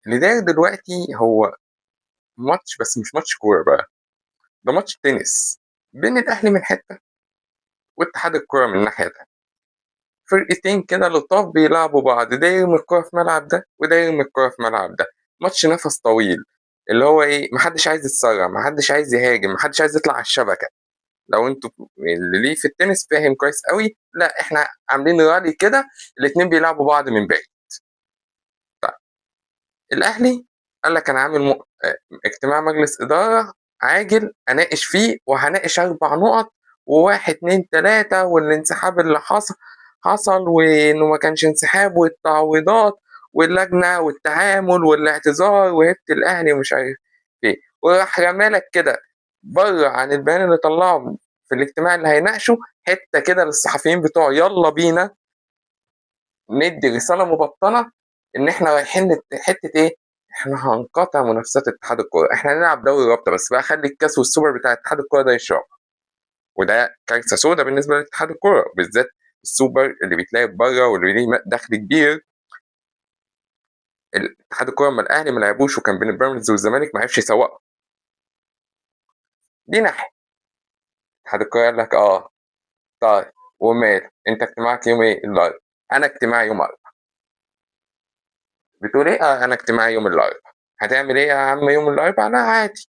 اللي داير دلوقتي هو ماتش، بس مش ماتش كورة بقى، ده ماتش تنس بين الأهلي من حتة واتحاد الكورة من ناحية تانية. فرقتين كده لطاف بيلعبوا بعض، ده يرمي الكورة في ملعب ده وده يرمي الكورة في ملعب ده. ماتش نفس طويل، اللي هو ايه، محدش عايز يتسرع، محدش عايز يهاجم، محدش عايز يطلع على الشبكة. لو انتوا اللي ليه في التنس فاهم كويس قوي، لا احنا عاملين رالي كده، الاتنين بيلعبوا بعض من بعيد. طيب، الاهلي قال لك انا عامل اجتماع مجلس اداره عاجل اناقش فيه، وهناقش 4 نقط وواحد اتنين تلاته، والانسحاب اللي حصل وانه ما كانش انسحاب، والتعويضات واللجنه والتعامل والاعتذار وهبه الاهلي ومش عارف ايه، وراح رمالك كده بره عن البيان اللي طلعه في الاجتماع اللي هيناقشه، حته كده للصحفيين بتوعه، يلا بينا ندي رساله مبطنه ان احنا رايحين حته ايه، احنا هنقاطع منافسات اتحاد الكوره، احنا هنلعب دوري رابطه بس بقى، خلي الكاس والسوبر بتاع اتحاد الكوره ده يشرب. وده كارثه سودا بالنسبه لاتحاد الكوره بالذات، السوبر اللي بيتلعب بره واللي ليه دخل كبير. اتحاد الكوره لما الاهلي ما لعبوش وكان بين بيراميدز والزمالك ما عرفش يسوقه. دي ناحيه. اتحاد الكوره قال لك اه، طيب ومال انت اجتماعك يوم ايه؟ الاربعاء. انا اجتماعي يوم الاربعاء. بتقول ايه؟ انا اجتماعي يوم الاربعاء. هتعمل ايه يا عم يوم الاربعاء؟ لا عادي،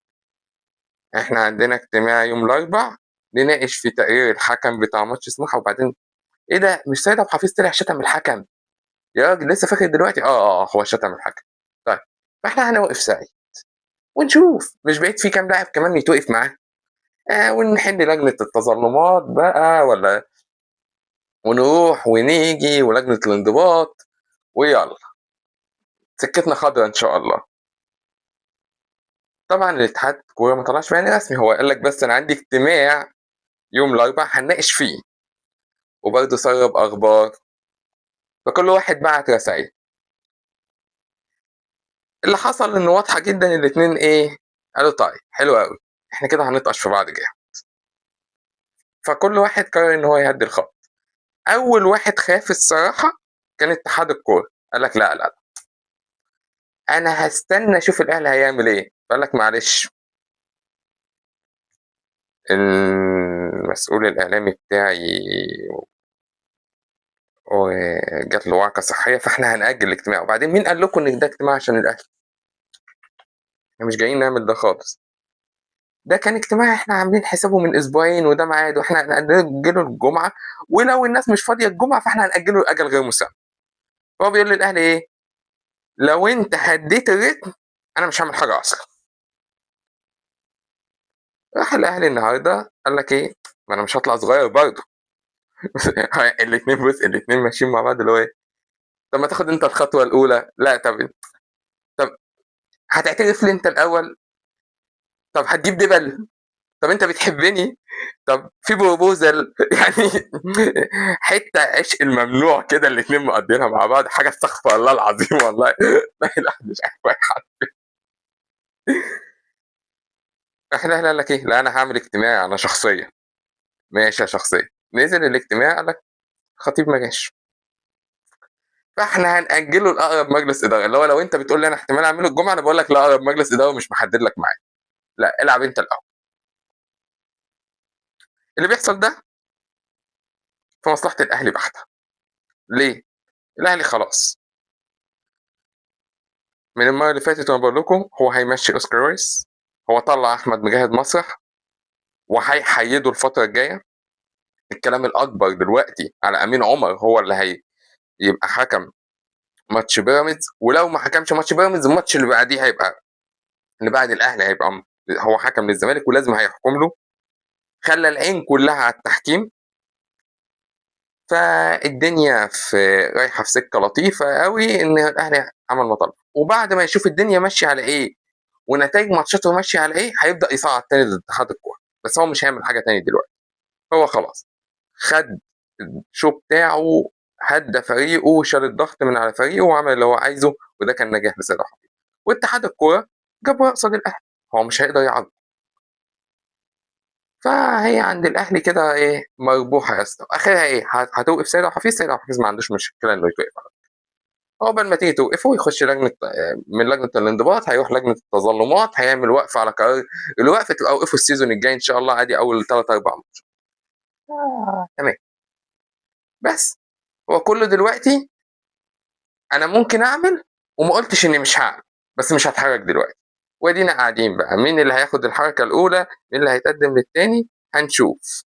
احنا عندنا اجتماع يوم الاربع نناقش في تقرير الحكم بتاع ماتش سموحه. وبعدين ايه ده؟ مش سيد عبد الحفيظ طلع شتم الحكم؟ يا راجل لسه فاكر دلوقتي؟ هو شتم الحكم. طيب، فاحنا هنوقف سعيد ونشوف مش بعيد في كام لاعب كمان يتوقف معاه، ونحل لجنه التظلمات بقى، ولا ونروح ونيجي ولجنه الانضباط، ويلا سكتنا خضرا ان شاء الله. طبعا الاتحاد الكوره ما طلعش بيان رسمي، هو قال لك بس انا عندي اجتماع يوم الاربعاء هنناقش فيه، وبرضه سرب اخبار، فكل واحد بعت رسائل. اللي حصل ان واضحه جدا الاتنين ايه، قالوا طيب حلو قوي، احنا كده هنطقش في بعض جامد. فكل واحد قرر ان هو يهدي الخط. اول واحد خاف الصراحه كان اتحاد الكوره، قال لك لا لا لا، انا هستنى اشوف الاهلي هيعمل ايه. قال لك معلش، المسؤول الاعلامي بتاعي جات له وعكه صحيه، فاحنا هنأجل الاجتماع. وبعدين مين قال لكم ان ده اجتماع عشان الاهلي؟ احنا مش جايين نعمل ده خالص، ده كان اجتماع احنا عاملين حسابه من اسبوعين، وده ميعاد، واحنا هنأجله الجمعه، ولو الناس مش فاضيه الجمعه فاحنا هنأجله لاجل غير مسمى. هو بيقول للاهلي ايه؟ لو انت هديت الريتم انا مش هعمل حاجه اصلا. راح الاهلي النهارده قال لك ايه؟ ما انا مش هطلع صغير برضه. الاثنين، بص الاثنين ماشيين مع بعض، اللي هو ايه، طب ما تاخد انت الخطوه الاولى، لا طب هتعترف لي انت الاول، طب هتجيب دبل، طب انت بتحبني، طب في بروبوزل. يعني حته عشق الممنوع كده، الاثنين مقضينها مع بعض، حاجه استغفر الله العظيم والله. لا لا مش عارف أي حد. احنا قال لك ايه؟ لا انا هعمل اجتماع انا شخصيا. ماشي يا شخصيا. نزل الاجتماع قال لك خطيب ما جاش، فاحنا هنأجله لاقرب مجلس اداره. اللي هو لو انت بتقول لي انا احتمال اعمله الجمعه، انا بقول لك لا، اقرب مجلس اداره مش محدد لك معاه، لا العب انت الاول. اللي بيحصل ده في مصلحه الاهلي بحته. ليه؟ الاهلي خلاص من المره اللي فاتت وانا بقول لكم هو هيمشي اوسكار رويس، هو طلع احمد مجاهد مسرح وهيحيده الفتره الجايه. الكلام الاكبر دلوقتي على امين عمر، هو اللي هيبقى حكم ماتش بيراميدز، ولو ما حكمش ماتش بيراميدز الماتش اللي بعديه هيبقى، اللي بعد الاهلي هيبقى هو حكم للزمالك ولازم هيحكم له. خلى العين كلها على التحكيم، فالدنيا رايحه في سكه لطيفه قوي ان الاهلي عمل مطالبه. وبعد ما يشوف الدنيا ماشيه على ايه ونتائج ماتشاته ماشيه على ايه، هيبدا يصعد تاني ضد اتحاد الكوره. بس هو مش هيعمل حاجه تاني دلوقتي، هو خلاص خد الشو بتاعه، هدى فريقه وشال الضغط من على فريقه وعمل اللي هو عايزه، وده كان نجاح بصراحه. واتحاد الكوره جاب قصاد الاهلي، هو مش هيقدر يعرض. فهي عند الاهلي كده ايه، مربوحه يا اسطى. اخرها ايه؟ هتوقف سيد عبد الحفيظ؟ سيد عبد الحفيظ ما عندوش مشكله انه يتوقف. عقبال ما تيجي توقفه يخش لجنة، من لجنة الانضباط هيروح لجنة التظلمات، هيعمل وقفة على قرار الوقف، تبقى وقفه السيزون الجاي إن شاء الله عادي أول 3 4 ماتشات. تمام. بس هو كله دلوقتي أنا ممكن أعمل وما قلتش إني مش هعمل، بس مش هتحرك دلوقتي. وادينا قاعدين بقى مين اللي هياخد الحركة الأولى، مين اللي هيتقدم للتاني، هنشوف.